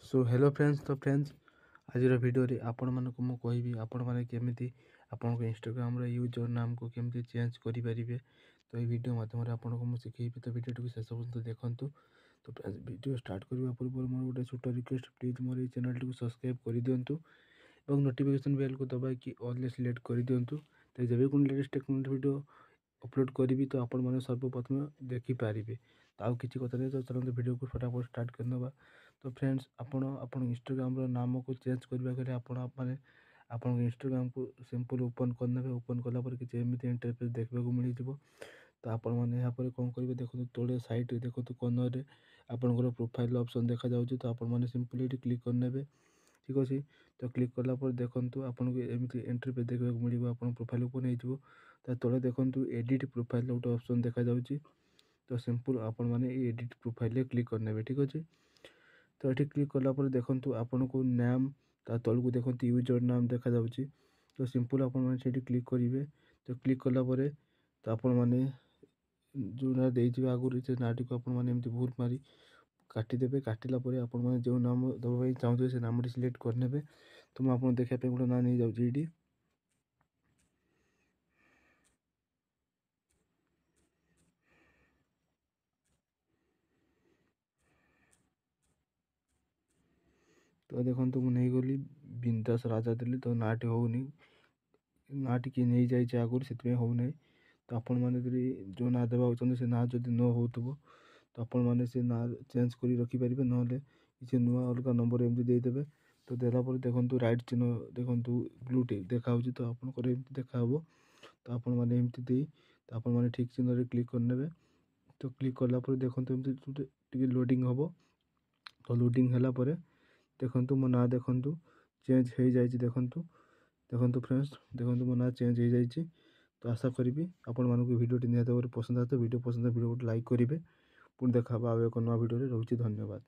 So hello friends. तो friends आज video रे आपण मानक मु कहबी आपण माने केमिति आपन इंस्टाग्राम रे यूजर नाम को केमिति चेंज करि परिबे। तो ये वीडियो माध्यम रे आपन को मु सिखेबी। तो वीडियो को शेष पर्यंत देखंतु। तो फ्रेंड्स वीडियो स्टार्ट करबा पूर्व मोर गोटे छोटा रिक्वेस्ट, प्लीज मोर ये चैनल को सब्सक्राइब कर दियंतु और नोटिफिकेशन बेल को दबाई कि ऑल सिलेक्ट कर दियंतु। तो जब भी कोन लेटेस्ट टेक्नोलॉजी वीडियो अपलोड करी तो आपण मैंने सर्वप्रथम देखिपारे। तो आउ कि कथा नहीं, तो चलते वीडियो को फटाफट स्टार्ट करना। तो फ्रेंड्स आप इंस्टाग्राम नाम को चेंज करने के लिए आप इंस्टाग्राम को सिंपल ओपन करने। ओपन कलापर किसी एमती इंटरफेस देखा मिल जाव। तो आपण मैंने यहाँ पर कौन करेंगे देखो, तले साइड रे देखो कर्नर आपंकर प्रोफाइल ऑप्शन देखा जाऊँगी। तो आपण मैंने सिंपल ये क्लिक करने। ठीक अच्छे। तो क्लिक कलापर देखूँ आपको एमती इंटरफेस देखा मिले। आप प्रोफाइल ओपन हो तले देखूँ एडिट प्रोफाइल गोटे ऑप्शन देखा जाऊँगी। तो सिंपल आपण मैंने एडिट प्रोफाइल क्लिक करने। ठीक अच्छे। तो ये क्लिक कलापर देखूँ आपन को नाम ता तल को देखते यूजर नाम देखा जाऊँगी। तो सिंपल आप क्लिक करेंगे। तो क्लिक कलापर तो आपण मैंने जो ना देते आगुरी से ना को आपने भूल मारी काटिदेवे। काटिला आपण मैंने जो नाम दबाई चाहते से नाम सिलेक्ट करने। तो मुझे आपको देखा गोटे ना नहीं जाऊँगी। तो देखो मुझे नहीं गली बिंदास राजा देली। तो नाटी होनी नाटी किए नहीं जाए आगुरी से होना। तो आपण मैंने जो ना देवा चाहते से ना जब न हो तो आपण मैंने से ना चेंज कर रखिपारे ना किसी नुआ अलग नंबर एमती देदेवे। तो देलापर देखो राइट चिन्ह देखो ब्लू टिक देखा। तो आपंकर एमती देखा। तो आपण मैंने एमती दे तो आपण मैंने ठीक चिन्ह क्लिक करने। तो क्लिक कलापर देखो एमती लोडिंग हम। तो लोडिंग है देखो मो ना देखु चेंज हो जाए। देखो फ्रेंड्स देखो मो ना चेंज हो जाए। तो आशा करी आपण मानक वीडियो निहत भाव पसंद आए। तो वीडियो पसंद वीडियो को लाइक करेंगे। पुणी देखा आउ एक नया वीडियो रोचे। धन्यवाद।